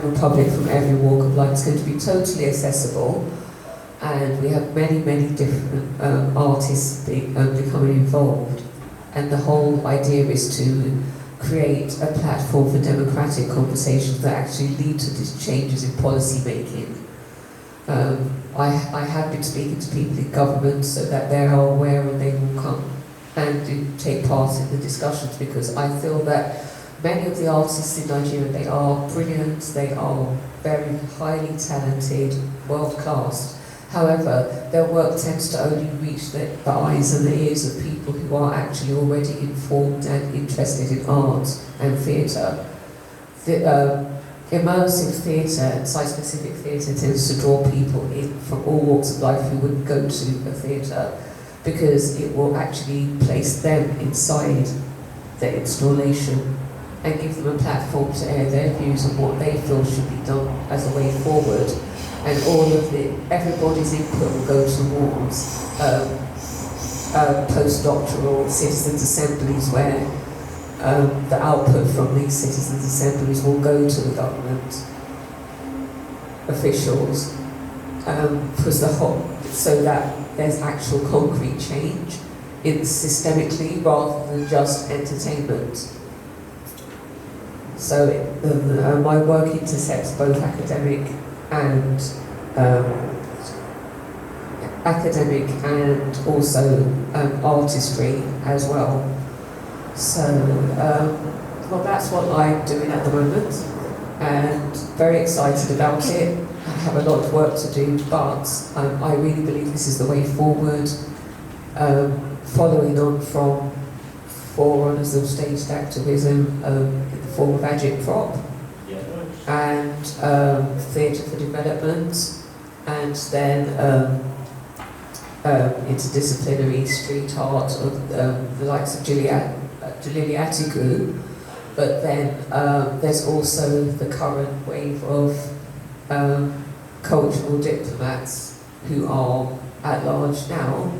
general public from every walk of life. It's going to be totally accessible, and we have many, many different artists becoming involved. And the whole idea is to create a platform for democratic conversations that actually lead to these changes in policy making. I have been speaking to people in government so that they are aware and they will come and take part in the discussions, because I feel that many of the artists in Nigeria, they are brilliant, they are very highly talented, world-class. However, their work tends to only reach the eyes and the ears of people who are actually already informed and interested in art and theatre. Immersive theatre and site-specific theatre tends to draw people in from all walks of life who wouldn't go to a theatre, because it will actually place them inside the installation and give them a platform to air their views on what they feel should be done as a way forward. And everybody's input will go towards postdoctoral citizens' assemblies, where the output from these citizens' assemblies will go to the government officials, so that there's actual concrete change systemically rather than just entertainment. So my work intersects both academic and also artistry as well. So, well, that's what I'm doing at the moment, and very excited about it. I have a lot of work to do, but I really believe this is the way forward, following on from forerunners of staged activism in the form of agitprop, and theatre for development, and then interdisciplinary street art of the likes of Atiku. But then there's also the current wave of cultural diplomats who are at large now,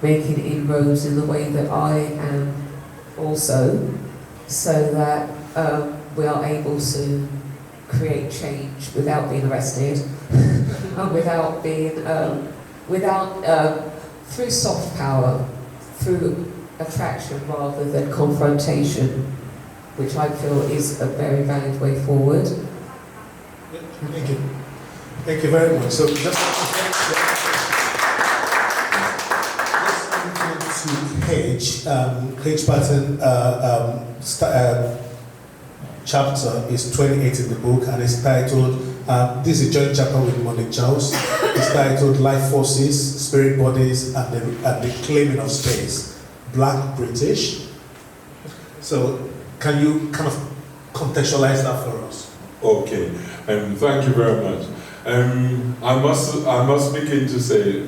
making inroads in the way that I am also, so that we are able to create change without being arrested, and without being, through soft power, through attraction rather than confrontation, which I feel is a very valid way forward. Thank you. Thank you very much. So just let's move to Page. Page Patten chapter is 28 in the book, and it's titled, this is a joint chapter with Monique Charles. It's titled Life Forces, Spirit Bodies, and the Claiming of Space. Black British. So can you kind of contextualize that for us? Okay, thank you very much. I must begin to say,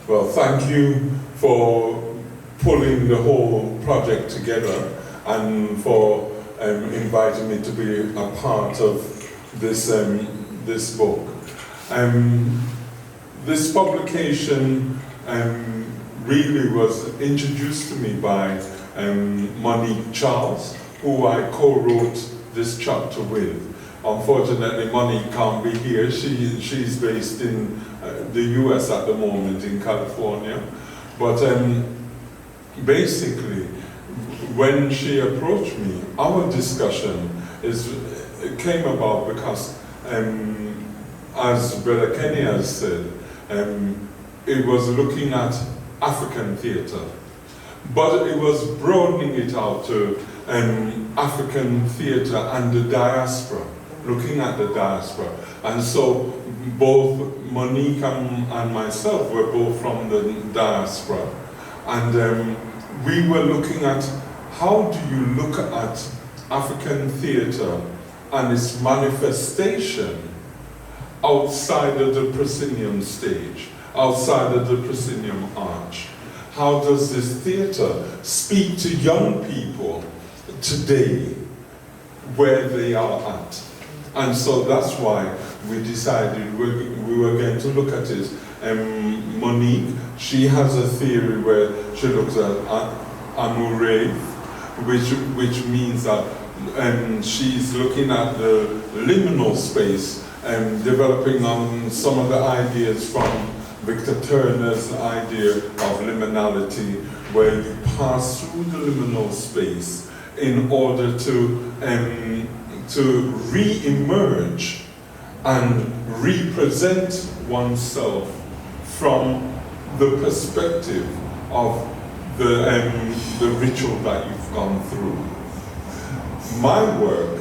well, thank you for pulling the whole project together and for inviting me to be a part of this this book. This publication really was introduced to me by Monique Charles, who I co-wrote this chapter with. Unfortunately, Monique can't be here. She's based in the US at the moment, in California. But basically, when she approached me, our discussion came about because, as Brother Kene has said, it was looking at African theatre, but it was broadening it out to African theatre and the diaspora, looking at the diaspora. And so both Monique and myself were both from the diaspora, and we were looking at how do you look at African theatre and its manifestation outside of the proscenium stage, outside of the proscenium arch. How does this theatre speak to young people today where they are at? And so that's why we decided we were going to look at it. Monique, she has a theory where she looks at amoureux, which means that she's looking at the liminal space and developing on some of the ideas from Victor Turner's idea of liminality, where you pass through the liminal space in order to re-emerge and represent oneself from the perspective of the ritual that you've gone through. My work,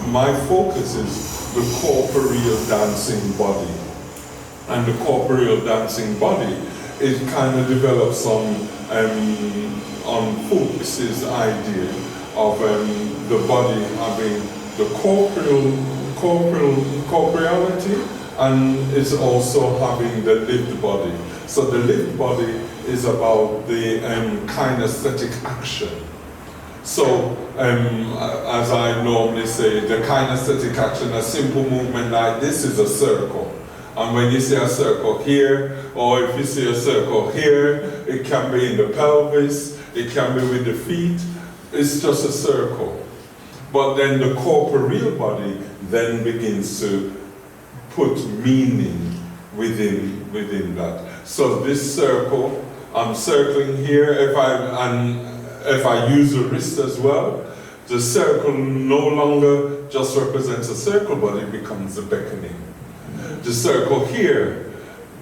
my focus is the corporeal dancing body. And the corporeal dancing body, it kind of develops on Fuchs's idea of the body having the corporeality, and it's also having the lived body. So the lived body is about the kinesthetic action. So, as I normally say, the kinesthetic action, a simple movement like this is a circle. And when you see a circle here, or if you see a circle here, it can be in the pelvis, it can be with the feet, it's just a circle. But then the corporeal body then begins to put meaning within that. So this circle, I'm circling here, if I use the wrist as well, the circle no longer just represents a circle, but it becomes a beckoning. The circle here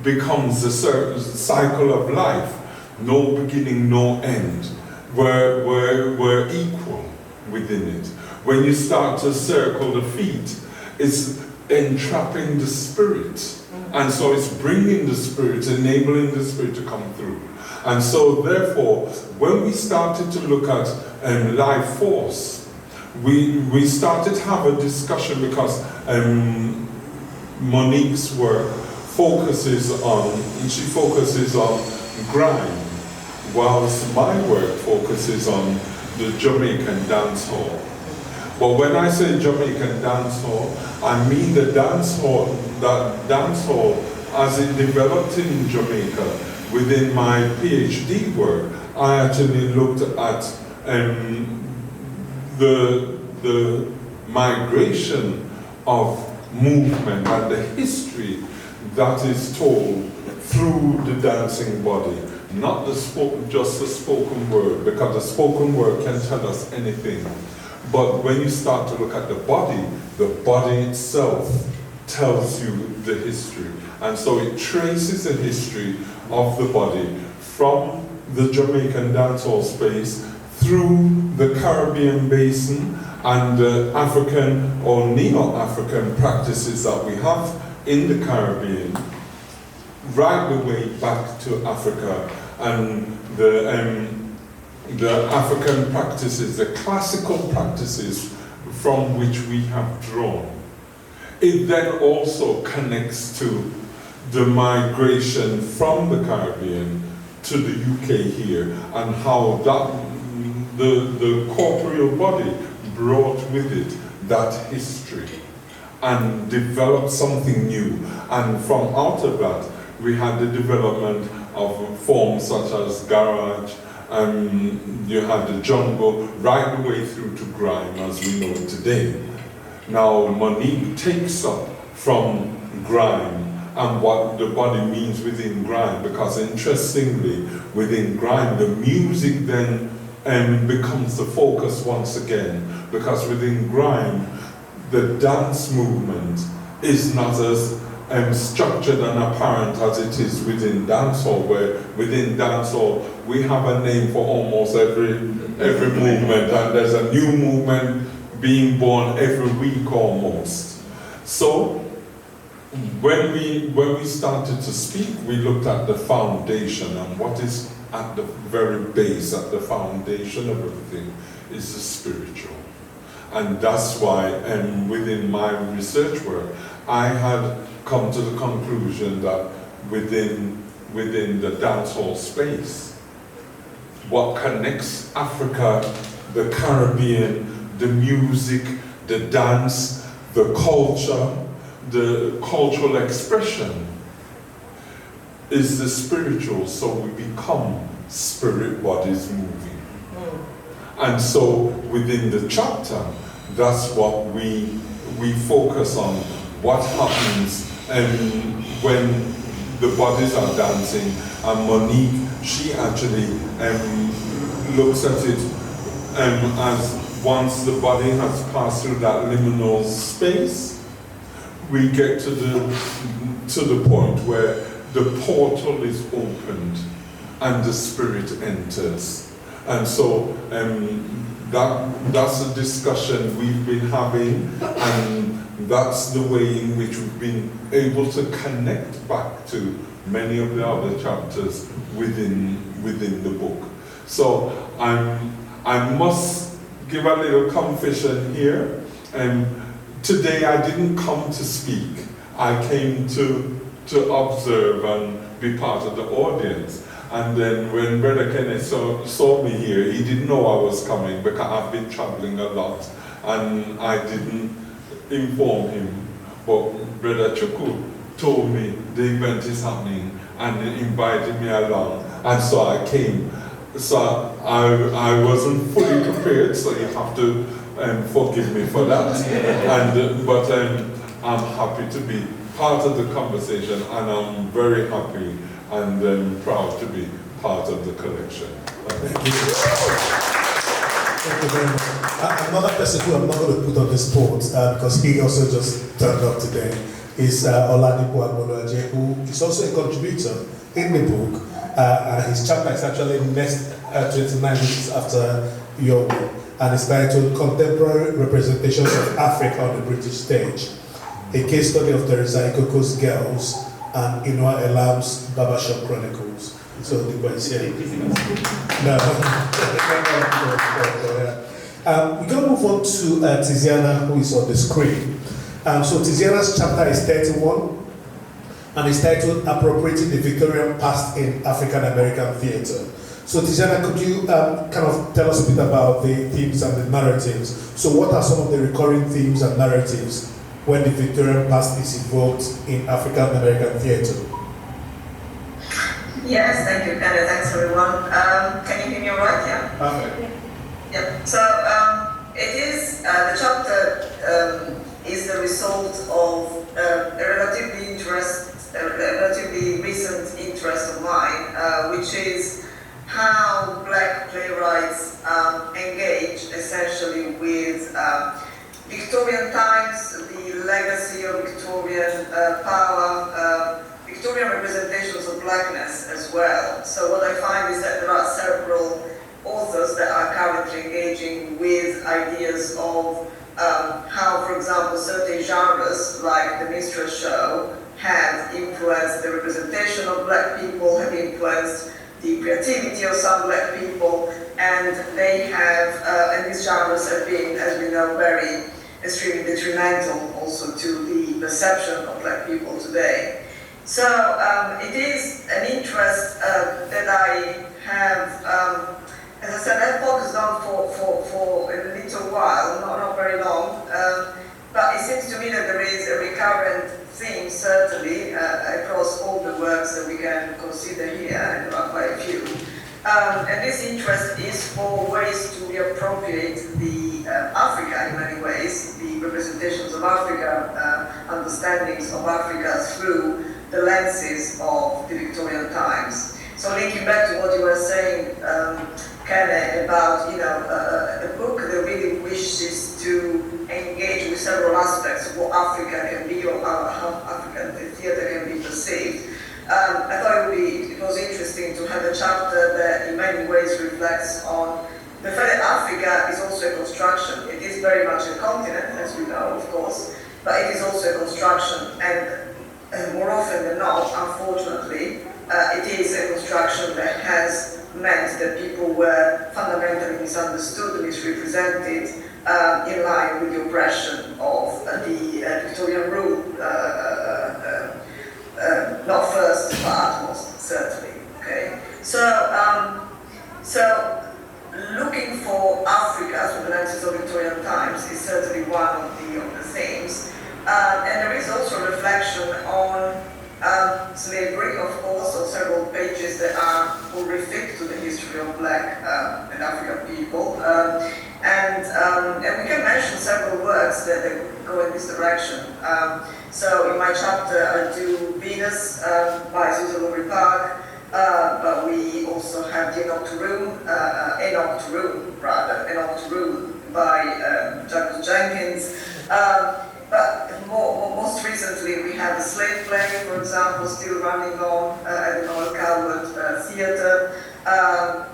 becomes the cycle of life, no beginning, no end. We're equal within it. When you start to circle the feet, it's entrapping the spirit. And so it's bringing the spirit, enabling the spirit to come through. And so therefore, when we started to look at life force, we started to have a discussion because Monique's work focuses on grime, whilst my work focuses on the Jamaican dance hall. But when I say Jamaican dance hall, I mean the dance hall as it developed in Jamaica. Within my PhD work, I actually looked at the migration of movement and the history that is told through the dancing body, not just the spoken word, because the spoken word can tell us anything. But when you start to look at the body itself tells you the history. And so it traces the history of the body from the Jamaican dancehall space through the Caribbean basin and the African or Neo-African practices that we have in the Caribbean, right the way back to Africa, and the African practices, the classical practices from which we have drawn. It then also connects to the migration from the Caribbean to the UK here, and how that the corporeal body brought with it that history and developed something new. And from out of that, we had the development of forms such as garage, and you had the jungle, right the way through to grime as we know it today. Now Monique takes up from grime and what the body means within grime, because interestingly, within grime, the music then becomes the focus once again, because within grime, the dance movement is not as structured and apparent as it is within dancehall, where within dancehall we have a name for almost every movement, and there's a new movement being born every week almost. So when we started to speak, we looked at the foundation, and what is at the very base, at the foundation of everything, is the spiritual. And that's why, within my research work, I had come to the conclusion that within the dancehall space, what connects Africa, the Caribbean, the music, the dance, the culture, the cultural expression, is the spiritual, so we become spirit bodies moving. And so within the chapter, that's what we focus on, what happens when the bodies are dancing. And Monique, she actually looks at it as once the body has passed through that liminal space, we get to the point where the portal is opened and the spirit enters. And so that's a discussion we've been having, and that's the way in which we've been able to connect back to many of the other chapters within the book. So I must give a little confession here. Today I didn't come to speak. I came to observe and be part of the audience. And then when Brother Kene saw me here, he didn't know I was coming because I've been traveling a lot and I didn't inform him. But Brother Chuku told me the event is happening and invited me along, and so I came. So I wasn't fully prepared, so you have to forgive me for that. But I'm happy to be part of the conversation, and I'm very happy and proud to be part of the collection. Thank you. Thank you very much. Another person who I'm not going to put on the spot because he also just turned up today is Olutomi, who is also a contributor in the book. His chapter is actually next 29 weeks after your book, and it's titled Contemporary Representations of Africa on the British Stage, a case study of Teresa Ikoko's Girls and Inua Elam's Barbershop Chronicles. So the boy is here. No. We're going to move on to Tiziana, who is on the screen. So Tiziana's chapter is 31, and it's titled Appropriating the Victorian Past in African American Theatre. So Tiziana, could you kind of tell us a bit about the themes and the narratives? So what are some of the recurring themes and narratives when the Victorian past is evoked in African American theatre? Yes, thank you, Kene. Thanks, everyone. Can you hear me all right? Yeah? Perfect. Yep. So it is, the chapter is the result of a relatively recent interest of mine, which is how Black playwrights engage essentially with Victorian times, the legacy of Victorian power, Victorian representations of Blackness as well. So what I find is that there are several authors that are currently engaging with ideas of how, for example, certain genres like the minstrel show have influenced the representation of Black people, have influenced the creativity of some Black people, and they have, and these genres have been, as we know, very extremely detrimental also to the perception of Black people today. So it is an interest that I have, as I said, I've focused on for a little while, not very long, but it seems to me that there is a recurrent theme, certainly, across all the works that we can consider here, and there are quite a few. And this interest is for ways to reappropriate the Africa in many ways, the representations of Africa, understandings of Africa through the lenses of the Victorian times. So linking back to what you were saying, Kene, about a book that really wishes to engage with several aspects of what Africa can be or how African theatre can be perceived. I thought it was interesting to have a chapter that in many ways reflects on the fact that Africa is also a construction. It is very much a continent, as we know, of course, but it is also a construction, and more often than not, unfortunately, it is a construction that has meant that people were fundamentally misunderstood, misrepresented, in line with the oppression of the Victorian rule, not first, but utmost, certainly. Okay, so looking for Africa through the lenses of Victorian times is certainly one of the themes, and there is also a reflection on slavery, of course, on several pages that are horrific to the history of Black and African people. And we can mention several works that go in this direction. So in my chapter, I do Venus by Zuzaluri Park, but we also have the Nocturne by Douglas Jenkins. But most recently, we have the slave play, for example, still running on at the Noel Coward Theatre.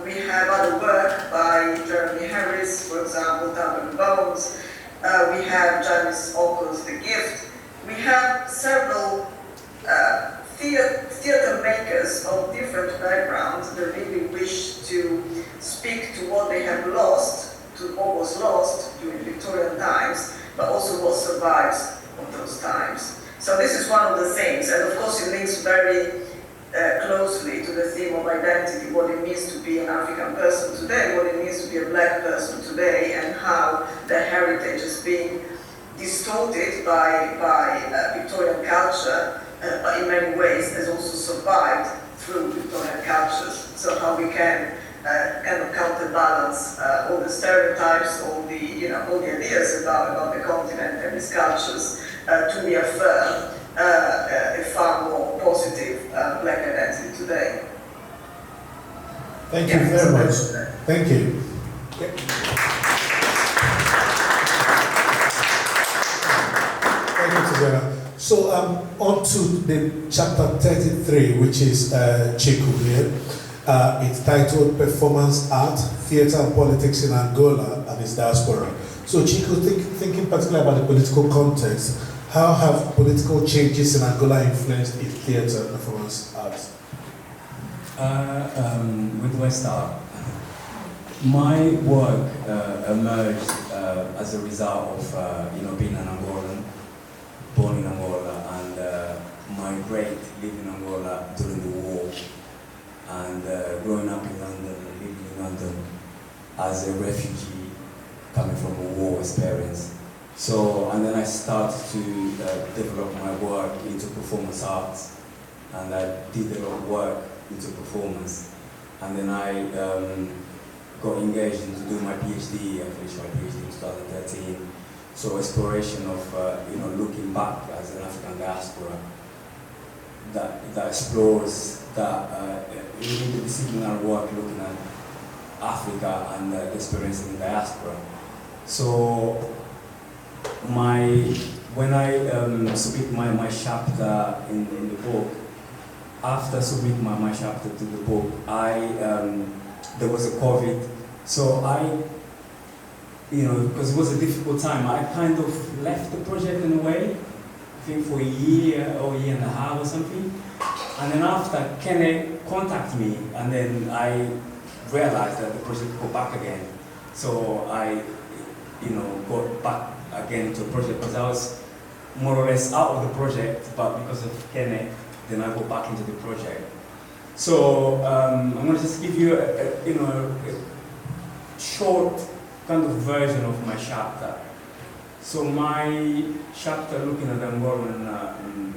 We have other work by Jeremy Harris, for example, Down and Bones. We have Janice Oko's The Gift. We have several theatre makers of different backgrounds that really wish to speak to what they have lost, to what was lost during Victorian times, but also what survives of those times. So this is one of the things, and of course it links very closely to the theme of identity, what it means to be an African person today, what it means to be a Black person today, and how the heritage is being distorted by Victorian culture, but in many ways has also survived through Victorian cultures. So how we can kind of counterbalance all the stereotypes, all the ideas about the continent and its cultures to reaffirm a far more positive Black identity today. Thank you very much. Thank you. Thank you, Tiziana. So on to the chapter 33, which is Chiku here. It's titled Performance Art, Theatre and Politics in Angola and its Diaspora. So Chiku, thinking particularly about the political context, how have political changes in Angola influenced its theatre and performance arts? Where do I start? My work emerged as a result of being an Angolan, born in Angola, and migrate, living in Angola during the war, and growing up in London and living in London as a refugee coming from a war experience. So, and then I started to develop my work into performance arts, and I did a lot of work into performance. And then I got engaged into doing my PhD. I finished my PhD in 2013. So exploration of looking back as an African diaspora that explores that interdisciplinary work looking at Africa and the experience in the diaspora. So when I submit my chapter in the book, after submitting my chapter to the book, there was a COVID, so because it was a difficult time, I kind of left the project in a way, I think for a year or a year and a half or something. And then after, Kene contacted me, and then I realized that the project would go back again. So I, got back again to the project, because I was more or less out of the project, but because of Kene, then I go back into the project. So I'm going to just give you a short kind of version of my chapter. So my chapter looking at Angolan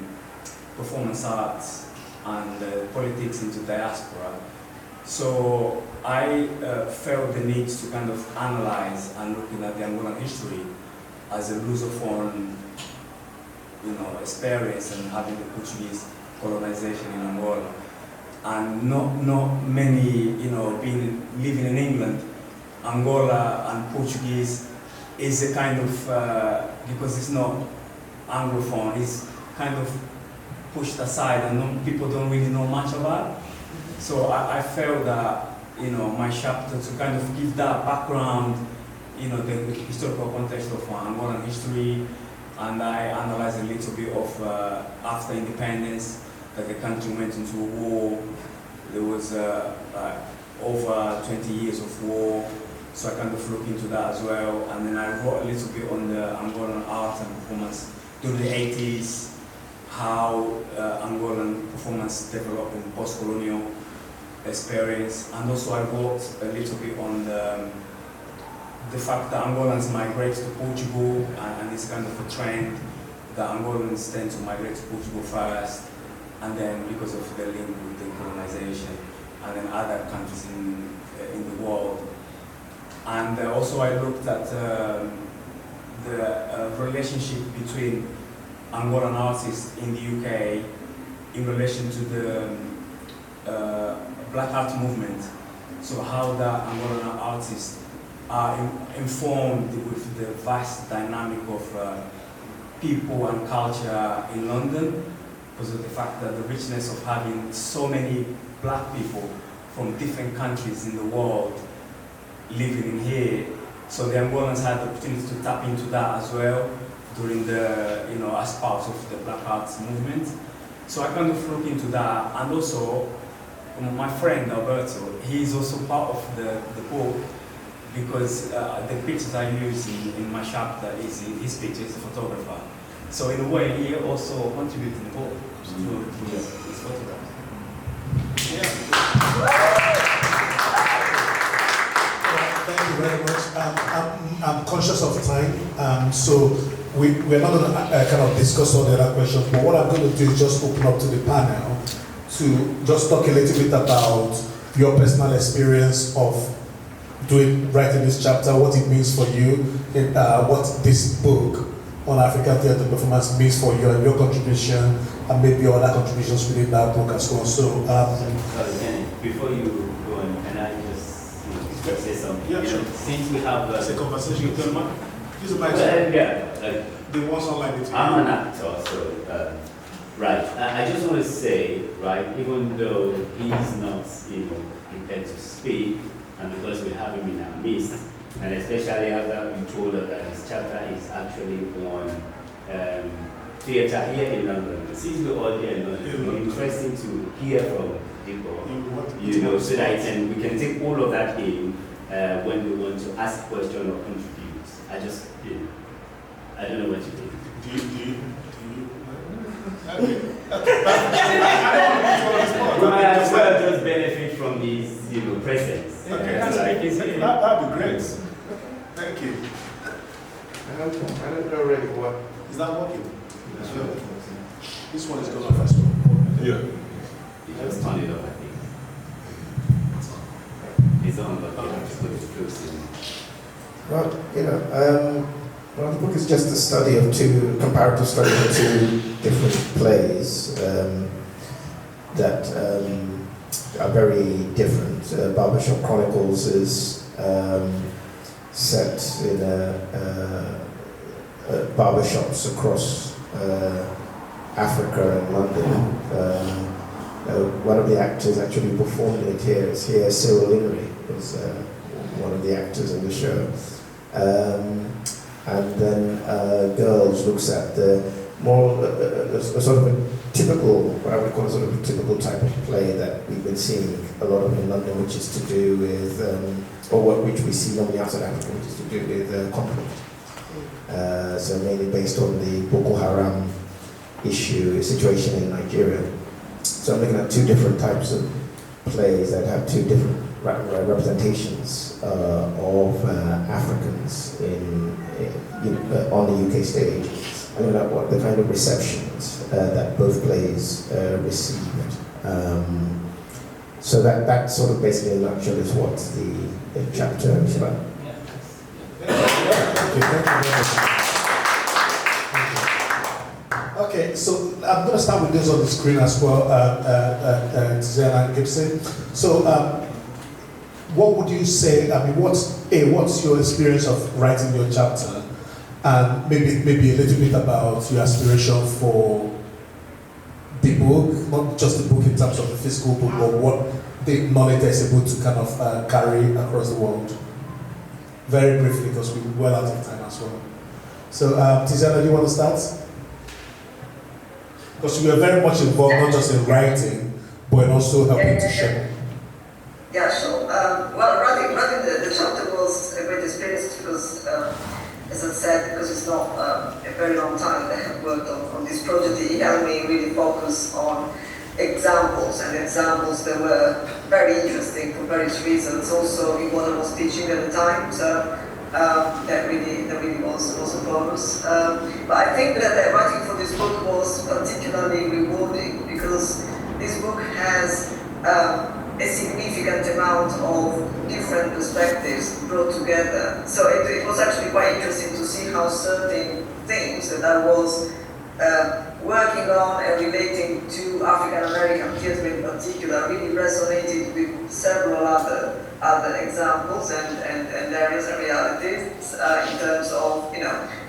performance arts and politics into diaspora. So I felt the need to kind of analyze and looking at the Angolan history as a Lusophone, experience, and having the Portuguese colonization in Angola. And not many, living in England, Angola and Portuguese is a kind of, because it's not Anglophone, it's kind of pushed aside, and people don't really know much about it. So I felt that, my chapter to kind of give that background, the historical context of Angolan history, and I analyzed a little bit of after independence, that the country went into a war. There was over 20 years of war, so I kind of looked into that as well. And then I wrote a little bit on the Angolan art and performance during the 80s, how Angolan performance developed in post-colonial experience. And also I wrote a little bit on the fact that Angolans migrate to Portugal, and it's kind of a trend that Angolans tend to migrate to Portugal first, and then because of the link with the colonization, and then other countries in the world. And also I looked at the relationship between Angolan artists in the UK in relation to the Black Art movement. So how the Angolan artists are informed with the vast dynamic of people and culture in London, because of the fact that the richness of having so many black people from different countries in the world living in here. So the Angolans had the opportunity to tap into that as well during the, as part of the Black Arts movement. So I kind of look into that, and also my friend Alberto, he is also part of the book, because the pictures I use in my chapter is his picture, he's a photographer. So in a way, he also contributes in the book to his photographs. Yeah. Thank you very much. I'm conscious of time, so we're not going to kind of discuss all the other questions, but what I'm going to do is just open up to the panel to just talk a little bit about your personal experience of writing this chapter, what it means for you, and what this book on African theatre performance means for you and your contribution, and maybe other contributions within that book as well. So, sorry, Kenny, before you go on, can I just say something? Yeah, sure. Since we have it's a conversation. Use the mic. The ones online. I'm an actor, so right. I just want to say, right, even though he's not, prepared to speak, and because we have him in our midst, and especially after we told her that his chapter is actually on theatre here in London. Since we're all here in London, it's interesting to hear from people, so that we can take all of that in when we want to ask questions or contribute. I just, I don't know what you think. Do you? We might as well just benefit from his, presence. Okay, that'd be great. Thank you. I don't know really what. Is that working? No. This one is going on first. Yeah. You just turn it off, I think. It's on, but you have to put it close in. Well, the book is just a comparative study of two different plays that are very different. Barbershop Chronicles is set in barbershops across Africa and London. One of the actors actually performed it here. It's here. Cyril Linnery was one of the actors in the show. And then Girls looks at the more a sort of a typical, what I would call a sort of a typical type of play that we've been seeing a lot of in London, which is to do with, which we see normally outside Africa, which is to do with conflict. So mainly based on the Boko Haram situation in Nigeria. So I'm looking at two different types of plays that have two different representations of Africans on the UK stage. I'm looking at what the kind of receptions that both plays received. So that sort of basically in a nutshell is what the chapter is about. Okay, so I'm going to start with this on the screen as well, Tiziana and Gibson. So, what would you say? I mean, what's your experience of writing your chapter, and maybe a little bit about your aspiration for the book, not just the book in terms of the physical book, but what the knowledge is able to kind of carry across the world. Very briefly, because we're well out of time as well. So, Tiziana, do you want to start? Because we are very much involved, not just in writing, but in also helping to share. Yeah, sure. Well, writing the chapter was a great experience because, as I said, because it's not a very long time that I have worked on this project, it helped me really focus on examples that were very interesting for various reasons. Also, in what I was teaching at the time, so that really was a bonus. But I think that writing for this book was particularly rewarding because perspectives brought together. So it was actually quite interesting to see how certain things that I was working on and relating to African American theatre in particular really resonated with several other examples and areas and realities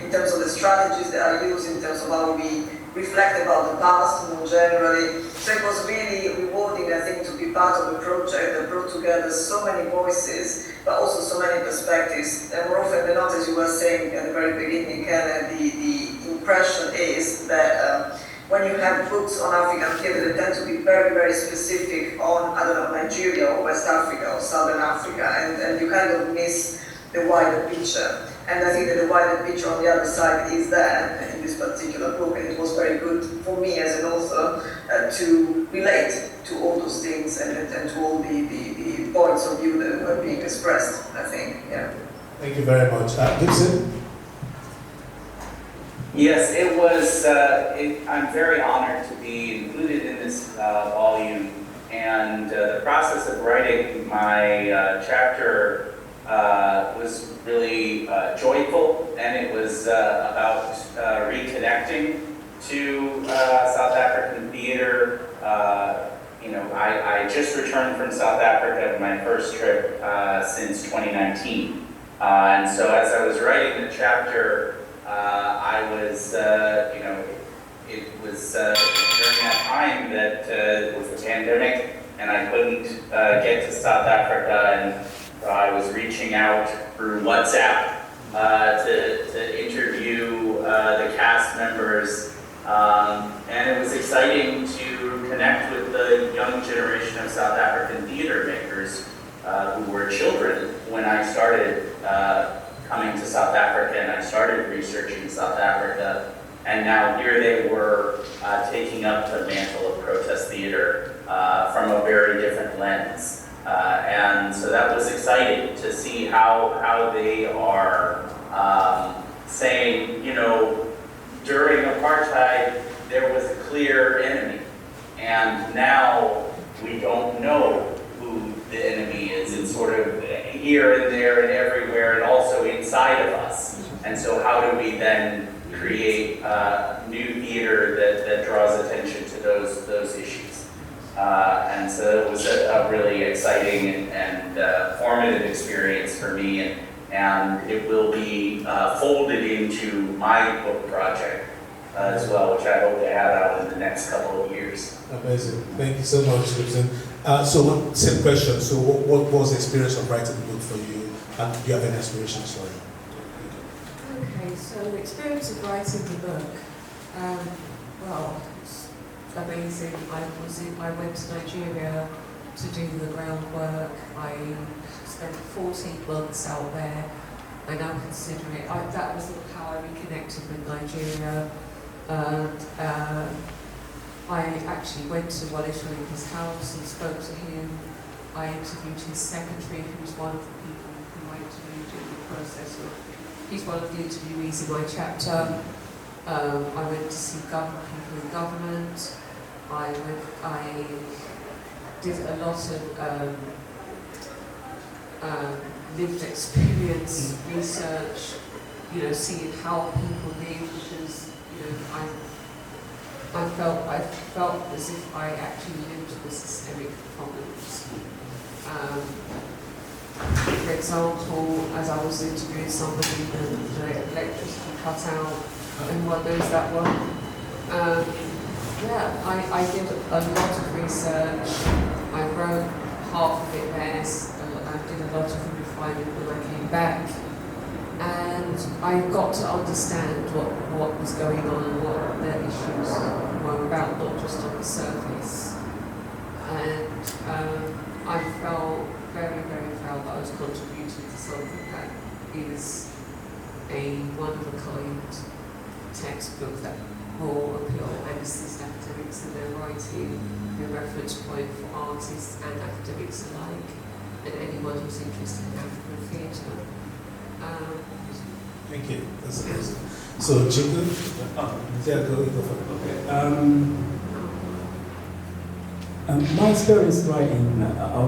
in terms of the strategies that are used, in terms of how we reflect about the past more generally. So it was really rewarding, I think, to be part of a project that brought together so many voices, but also so many perspectives. And more often than not, as you were saying at the very beginning, Kene, the impression is that when you have books on African theatre, they tend to be very, very specific on, I don't know, Nigeria or West Africa or Southern Africa, and you kind of miss the wider picture. And I think that the wider picture on the other side is there in this particular book, and it was very good for me as an author to relate to all those things and to all the points of view that were being expressed, I think, yeah. Thank you very much. Gibson? Yes, it was, I'm very honored to be included in this volume, and the process of writing my chapter was really joyful, and it was about reconnecting to South African theater. I just returned from South Africa, my first trip since 2019. And so as I was writing the chapter, I was, it was during that time that it was the pandemic, and I couldn't get to South Africa, and I was reaching out through WhatsApp to interview the cast members, and it was exciting to connect with the young generation of South African theater makers who were children when I started coming to South Africa, and I started researching South Africa, and now here they were taking up the mantle of protest theater from a very different lens. And so that was exciting to see how they are saying, during apartheid, there was a clear enemy, and now we don't know who the enemy is. It's sort of here and there and everywhere, and also inside of us. And so how do we then create new theater that draws attention to those issues? And so it was a really exciting and formative experience for me, and it will be folded into my book project as well, which I hope to have out in the next couple of years. Amazing. Thank you so much, Gibson. So same question. So what was the experience of writing the book for you? And do you have any aspirations for it? Okay, so the experience of writing the book, it's amazing. I went to Nigeria to do the groundwork. I spent 14 months out there. I now consider it, that was how I reconnected with Nigeria. I actually went to Wole Soyinka's house and spoke to him. I interviewed his secretary, who was one of the people who I interviewed in the process of, he's one of the interviewees in my chapter. I went to see people in government. I did a lot of lived experience research, seeing how people live, because I felt as if I actually lived with systemic problems. For example, as I was interviewing somebody, the electricity cut out, everyone knows that one. I did a lot of research. I wrote half of it there. I did a lot of refinement when I came back. And I got to understand what was going on and what the issues were about, not just on the surface. And I felt very, very proud that I was contributing to something that is a one-of-a-kind textbook that will appeal to ethicists, academics in their writing, a reference point for artists and academics alike, and anyone who's interested in African theatre. Thank you. That's amazing. So, Chiku? Go for it. My experience writing